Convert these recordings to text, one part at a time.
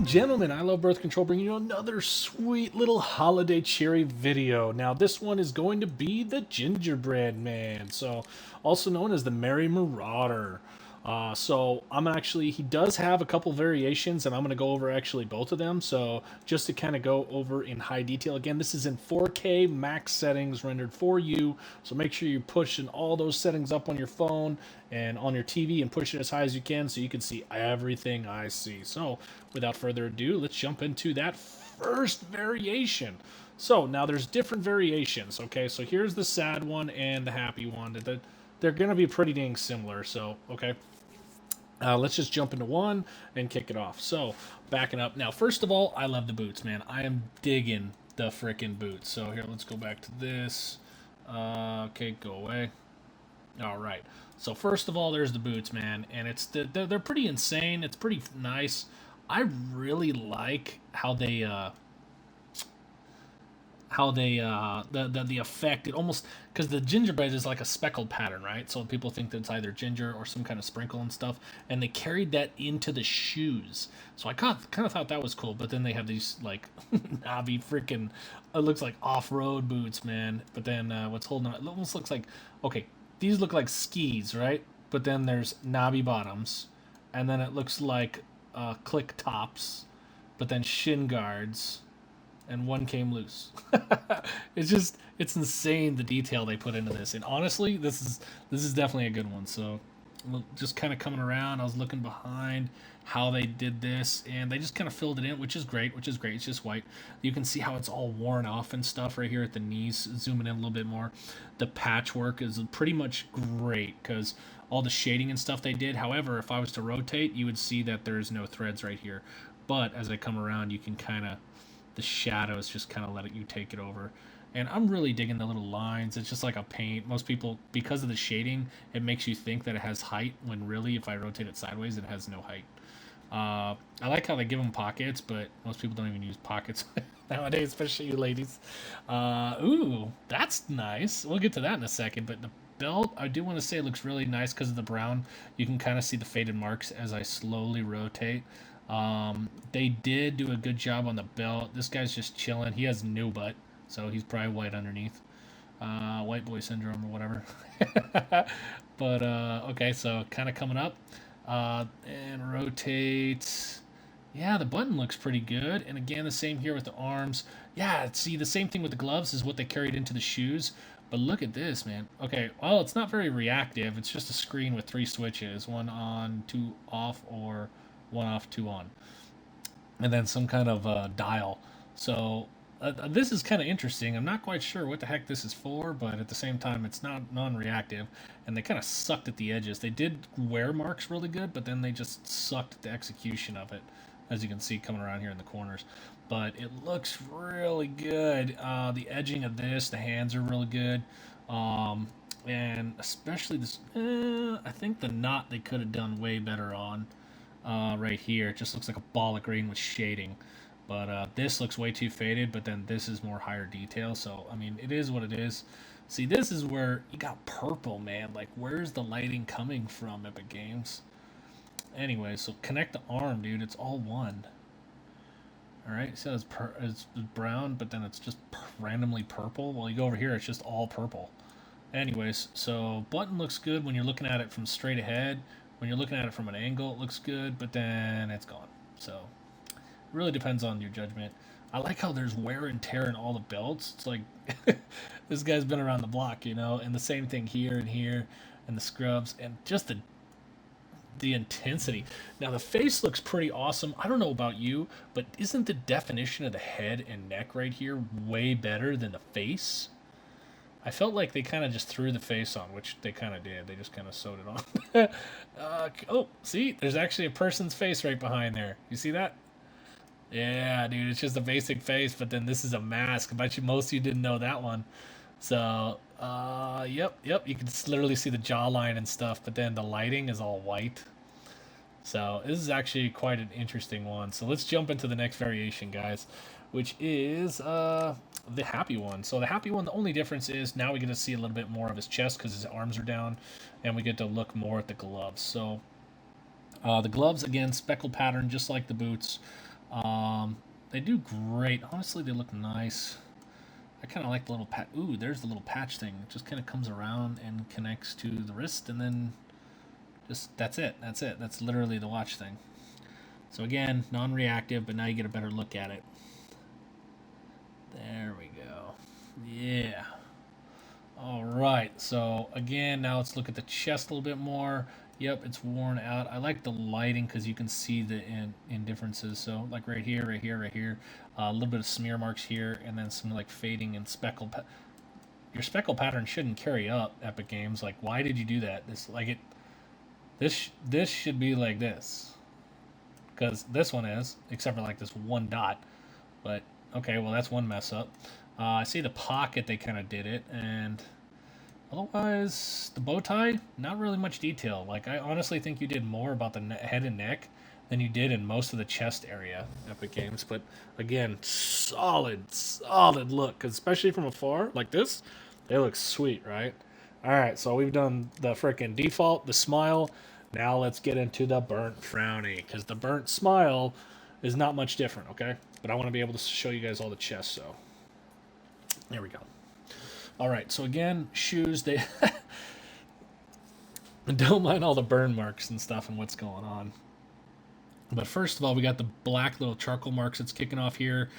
Gentlemen, I love birth control, bringing you another sweet little holiday cheery video. Now, this one is going to be the Gingerbread Man, so also known as the Merry Marauder. He does have a couple variations, and I'm going to go over actually both of them. So, just to kind of go over in high detail, again, this is in 4K max settings rendered for you. So, make sure you're pushing all those settings up on your phone and on your TV and push it as high as you can so you can see everything I see. So, without further ado, let's jump into that first variation. So, now there's different variations, okay? So, here's the sad one and the happy one. They're going to be pretty dang similar, so, okay. Let's just jump into one and kick it off. So, backing up. Now, first of all, I love the boots, man. I am digging the frickin' boots. So, here, let's go back to this. Okay, go away. All right. So, first of all, there's the boots, man. And they're pretty insane. It's pretty nice. I really like the effect, it almost, because the gingerbread is like a speckled pattern, right? So people think that it's either ginger or some kind of sprinkle and stuff, and they carried that into the shoes. So I kind of thought that was cool, but then they have these like knobby freaking, it looks like off-road boots, man. But then what's holding on, it almost looks like, okay, these look like skis, right? But then there's knobby bottoms, and then it looks like click tops, but then shin guards, and one came loose. It's insane the detail they put into this. And honestly, this is definitely a good one. So just kind of coming around, I was looking behind how they did this, and they just kind of filled it in, which is great. It's just white. You can see how it's all worn off and stuff right here at the knees. Zooming in a little bit more, the patchwork is pretty much great because all the shading and stuff they did. However, if I was to rotate, you would see that there's no threads right here. But as I come around, you can kind of, the shadows just kind of let you take it over. And I'm really digging the little lines. It's just like a paint. Most people, because of the shading, it makes you think that it has height, when really, if I rotate it sideways, it has no height. I like how they give them pockets, but most people don't even use pockets nowadays, especially you ladies. Ooh, that's nice. We'll get to that in a second, but the belt, I do want to say, it looks really nice because of the brown. You can kind of see the faded marks as I slowly rotate. They did do a good job on the belt. This guy's just chilling. He has no butt, so he's probably white underneath. White boy syndrome or whatever. But, okay, so kind of coming up. And rotate. Yeah, the button looks pretty good. And again, the same here with the arms. Yeah, see, the same thing with the gloves is what they carried into the shoes. But look at this, man. Okay, well, it's not very reactive. It's just a screen with 3 switches. 1 on, 2 off, or 1 off, 2 on. And then some kind of dial. So this is kind of interesting. I'm not quite sure what the heck this is for, but at the same time, it's not non-reactive. And they kind of sucked at the edges. They did wear marks really good, but then they just sucked at the execution of it, as you can see coming around here in the corners. But it looks really good. The edging of this, the hands are really good. And especially this, I think the knot they could have done way better on. Right here, it just looks like a ball of green with shading. But this looks way too faded, but then this is more higher detail. So, I mean, it is what it is. See, this is where you got purple, man. Like, where's the lighting coming from, Epic Games? Anyway, so connect the arm, dude. It's all one. Alright, so it's brown, but then it's just randomly purple. Well, you go over here, it's just all purple. Anyways, so button looks good when you're looking at it from straight ahead. When you're looking at it from an angle, it looks good, but then it's gone. So, it really depends on your judgment. I like how there's wear and tear in all the belts. It's like, this guy's been around the block, you know? And the same thing here and here, and the scrubs, and just the intensity. Now, the face looks pretty awesome. I don't know about you, but isn't the definition of the head and neck right here way better than the face? I felt like they kind of just threw the face on, which they kind of did. They just kind of sewed it on. Oh, see? There's actually a person's face right behind there. You see that? Yeah, dude, it's just a basic face, but then this is a mask. I bet you most of you didn't know that one. So, yep, you can literally see the jawline and stuff, but then the lighting is all white. So, this is actually quite an interesting one. So, let's jump into the next variation, guys, which is the happy one. So, the happy one, the only difference is now we get to see a little bit more of his chest because his arms are down, and we get to look more at the gloves. So, the gloves, again, speckled pattern, just like the boots. They do great. Honestly, they look nice. I kind of like the little patch. Ooh, there's the little patch thing. It just kind of comes around and connects to the wrist, and then just that's it. That's it. That's literally the watch thing. So again, non-reactive, but now you get a better look at it. There we go. Yeah. All right. So again, now let's look at the chest a little bit more. Yep, it's worn out. I like the lighting because you can see the indifferences. So like right here, right here, right here, a little bit of smear marks here, and then some like fading and speckle. Your speckle pattern shouldn't carry up, Epic Games. Like, why did you do that? This like it. This should be like this, because this one is, except for like this one dot. But okay, well that's one mess up. I see the pocket they kind of did it, and otherwise the bow tie, not really much detail. Like I honestly think you did more about the head and neck than you did in most of the chest area, Epic Games. But again, solid look, 'cause especially from afar like this, they look sweet, right? All right, so we've done the freaking default, the smile. Now let's get into the burnt frowny, because the burnt smile is not much different, okay? But I want to be able to show you guys all the chests, so there we go. All right, so again, shoes, they don't mind all the burn marks and stuff and what's going on. But first of all, we got the black little charcoal marks that's kicking off here.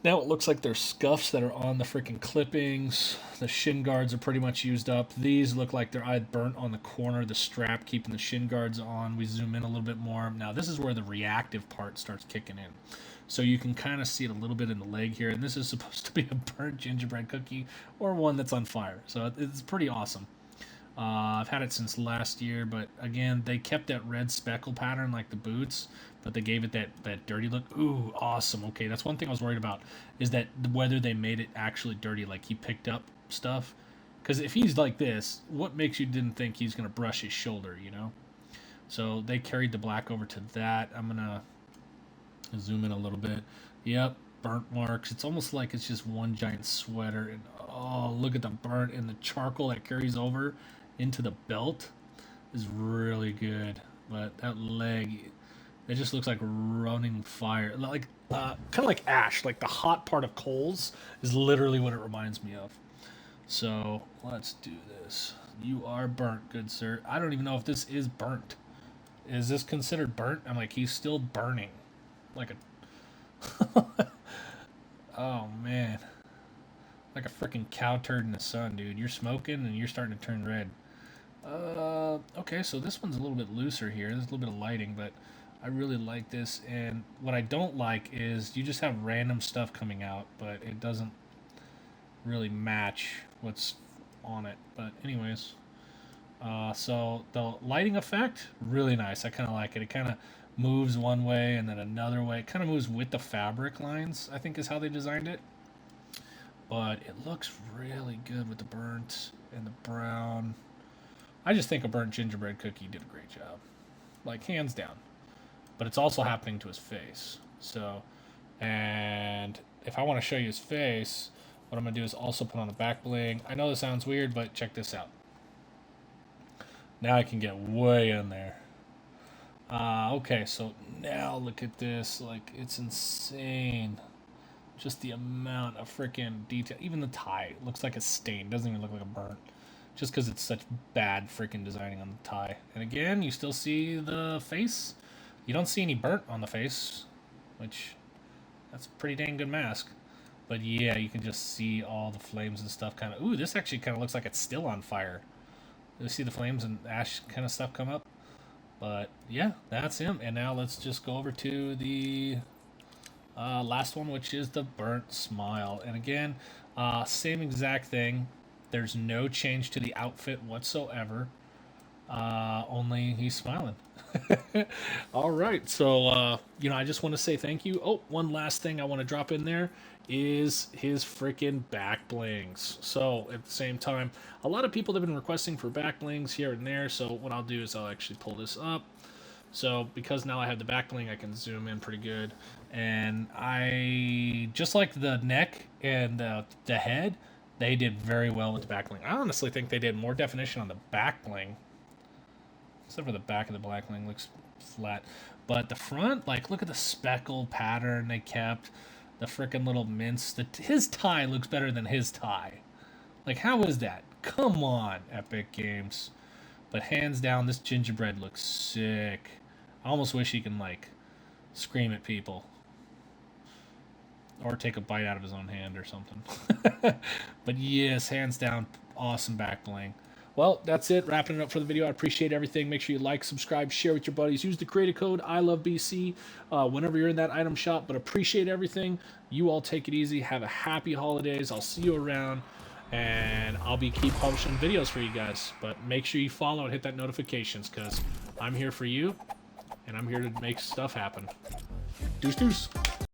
Now it looks like there's scuffs that are on the freaking clippings. The shin guards are pretty much used up. These look like they're either burnt on the corner, the strap keeping the shin guards on. We zoom in a little bit more. Now this is where the reactive part starts kicking in. So you can kind of see it a little bit in the leg here. And this is supposed to be a burnt gingerbread cookie or one that's on fire. So it's pretty awesome. I've had it since last year, but again, they kept that red speckle pattern like the boots, but they gave it that dirty look. Ooh, awesome. Okay, that's one thing I was worried about, is that whether they made it actually dirty, like he picked up stuff. Because if he's like this, what makes you didn't think he's going to brush his shoulder, you know? So they carried the black over to that. I'm going to zoom in a little bit. Yep, burnt marks. It's almost like it's just one giant sweater. And oh, look at the burnt and the charcoal that carries over into the belt is really good. But that leg, it just looks like running fire. Like kind of like ash. Like the hot part of coals is literally what it reminds me of. So let's do this. You are burnt, good sir. I don't even know if this is burnt. Is this considered burnt? I'm like, he's still burning. Like a... oh, man. Like a freaking cow turd in the sun, dude. You're smoking and you're starting to turn red. Okay, so this one's a little bit looser here. There's a little bit of lighting, but I really like this. And what I don't like is you just have random stuff coming out, but it doesn't really match what's on it. But anyways, so the lighting effect, really nice. I kind of like it. It kind of moves one way and then another way. It kind of moves with the fabric lines, I think is how they designed it. But it looks really good with the burnt and the brown. I just think a burnt gingerbread cookie did a great job. Like, hands down. But it's also happening to his face. So, and if I want to show you his face, what I'm going to do is also put on the back bling. I know this sounds weird, but check this out. Now I can get way in there. Okay, so now look at this. Like, it's insane. Just the amount of freaking detail. Even the tie looks like a stain. Doesn't even look like a burnt. Just because it's such bad freaking designing on the tie. And again, you still see the face. You don't see any burnt on the face, which that's a pretty dang good mask. But yeah, you can just see all the flames and stuff kind of. Ooh, this actually kind of looks like it's still on fire. You see the flames and ash kind of stuff come up. But yeah, that's him. And now let's just go over to the last one, which is the burnt smile. And again, same exact thing. There's no change to the outfit whatsoever. Only he's smiling. All right. So, I just want to say thank you. Oh, one last thing I want to drop in there is his freaking back blings. So, at the same time, a lot of people have been requesting for back blings here and there. So, what I'll do is I'll actually pull this up. So, because now I have the back bling, I can zoom in pretty good. And I, just like the neck and the head, they did very well with the back bling. I honestly think they did more definition on the back bling. Except for the back of the black bling looks flat. But the front, like, look at the speckled pattern they kept. The freaking little mints. His tie looks better than his tie. Like, how is that? Come on, Epic Games. But hands down, this gingerbread looks sick. I almost wish he can, like, scream at people. Or take a bite out of his own hand or something. But yes, hands down, awesome back bling. Well, that's it. Wrapping it up for the video. I appreciate everything. Make sure you like, subscribe, share with your buddies. Use the creator code ILOVEBC whenever you're in that item shop. But appreciate everything. You all take it easy. Have a happy holidays. I'll see you around. And I'll keep publishing videos for you guys. But make sure you follow and hit that notifications, because I'm here for you. And I'm here to make stuff happen. Deuce, deuce.